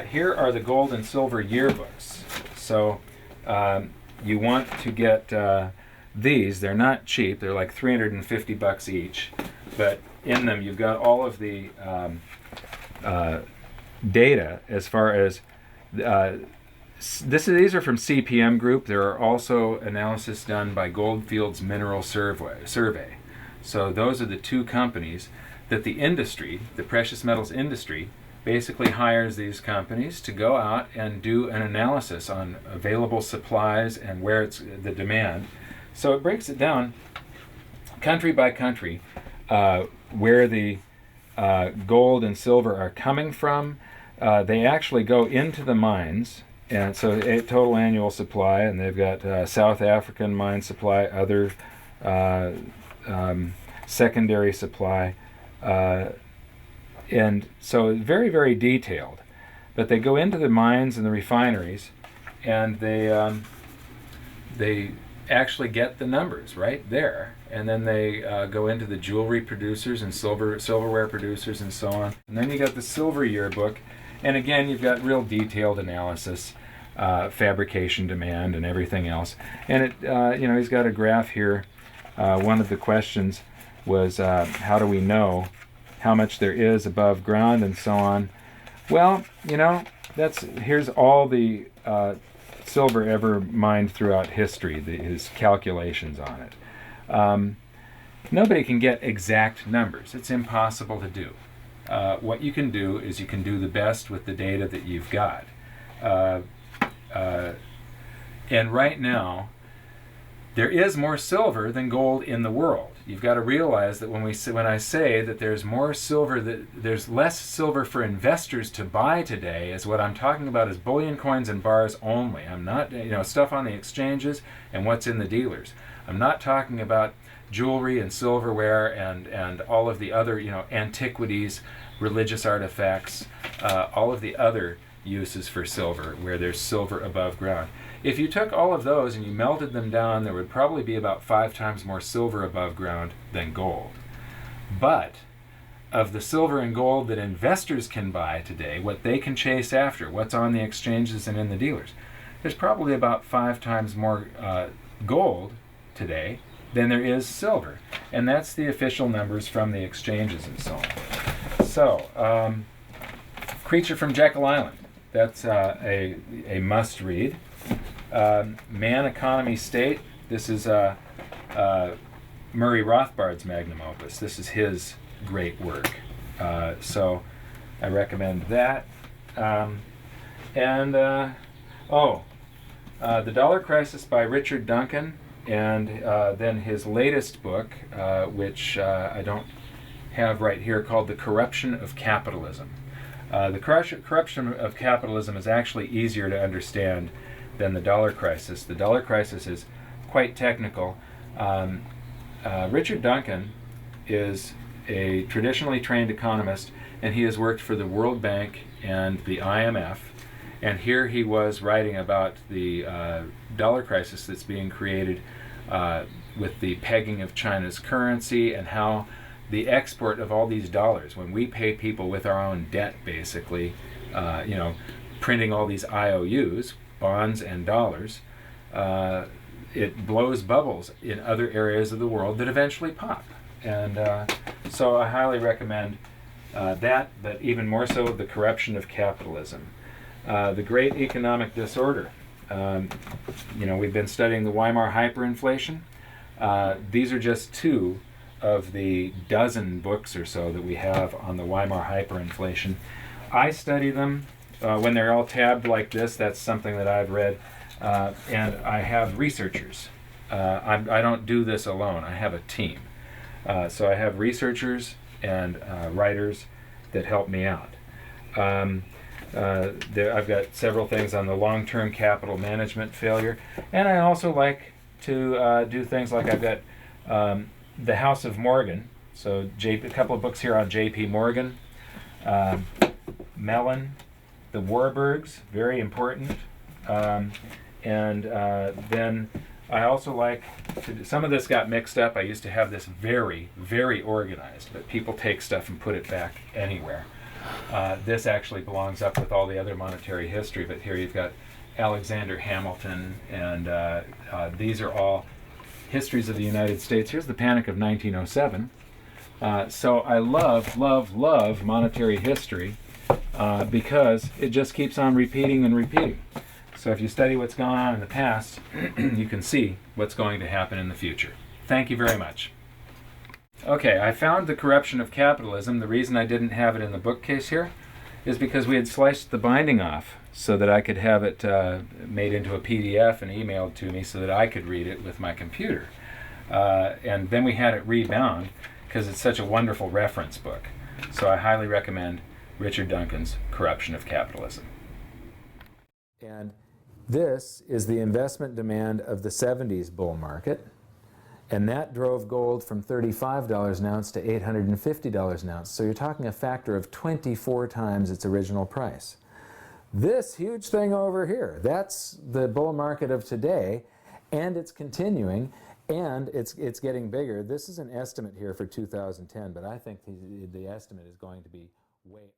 here are the gold and silver yearbooks. So you want to get these. They're not cheap. They're like $350 each. But in them, you've got all of the data as far as these are from CPM Group. There are also analysis done by Goldfields Mineral Survey. So those are the two companies that the industry, the precious metals industry, basically hires these companies to go out and do an analysis on available supplies and where it's the demand. So it breaks it down country by country where the gold and silver are coming from. They actually go into the mines, and so a total annual supply, and they've got South African mine supply, other secondary supply, and so very, very detailed. But they go into the mines and the refineries, and they actually get the numbers right there. And then they go into the jewelry producers and silverware producers and so on. And then you got the silver yearbook, and again you've got real detailed analysis, fabrication demand and everything else. And it, he's got a graph here. One of the questions was how do we know how much there is above ground and so on. Well, here's all the silver ever mined throughout history, his calculations on it. Nobody can get exact numbers. It's impossible to do. What you can do is you can do the best with the data that you've got. And right now, there is more silver than gold in the world. You've got to realize that when I say that there's more silver, that there's less silver for investors to buy today, is what I'm talking about is bullion coins and bars only. I'm not, stuff on the exchanges and what's in the dealers. I'm not talking about jewelry and silverware and all of the other, antiquities, religious artifacts, all of the other uses for silver where there's silver above ground. If you took all of those and you melted them down, there would probably be about 5 times more silver above ground than gold. But of the silver and gold that investors can buy today, what they can chase after, what's on the exchanges and in the dealers, there's probably about 5 times more gold today than there is silver. And that's the official numbers from the exchanges and so on. So, Creature from Jekyll Island. That's a must-read. Man, Economy, State. This is Murray Rothbard's magnum opus. This is his great work. So I recommend that. The Dollar Crisis by Richard Duncan, and then his latest book, which I don't have right here, called The Corruption of Capitalism. The Corruption of Capitalism is actually easier to understand than the Dollar Crisis. The Dollar Crisis is quite technical. Richard Duncan is a traditionally trained economist, and he has worked for the World Bank and the IMF. And here he was writing about the dollar crisis that's being created with the pegging of China's currency, and how the export of all these dollars, when we pay people with our own debt, basically, printing all these IOUs, bonds and dollars, it blows bubbles in other areas of the world that eventually pop. And so I highly recommend that, but even more so, The Corruption of Capitalism. The Great Economic Disorder. We've been studying the Weimar Hyperinflation. These are just 2 of the dozen books or so that we have on the Weimar Hyperinflation. I study them when they're all tabbed like this. That's something that I've read. And I have researchers. I don't do this alone. I have a team. So I have researchers and writers that help me out. I've got several things on the long-term capital management failure. And I also like to do things like I've got The House of Morgan. So a couple of books here on J.P. Morgan. Mellon, the Warburgs, very important. Then I also like some of this got mixed up. I used to have this very, very organized, but people take stuff and put it back anywhere. This actually belongs up with all the other monetary history, but here you've got Alexander Hamilton, and these are all histories of the United States. Here's the Panic of 1907. So I love, love, love monetary history because it just keeps on repeating and repeating. So if you study what's gone on in the past, you can see what's going to happen in the future. Thank you very much. Okay, I found The Corruption of Capitalism. The reason I didn't have it in the bookcase here is because we had sliced the binding off so that I could have it made into a PDF and emailed to me so that I could read it with my computer. And then we had it rebound because it's such a wonderful reference book. So I highly recommend Richard Duncan's Corruption of Capitalism. And this is the investment demand of the 70s bull market. And that drove gold from $35 an ounce to $850 an ounce. So you're talking a factor of 24 times its original price. This huge thing over here, that's the bull market of today, and it's continuing, and it's getting bigger. This is an estimate here for 2010, but I think the estimate is going to be way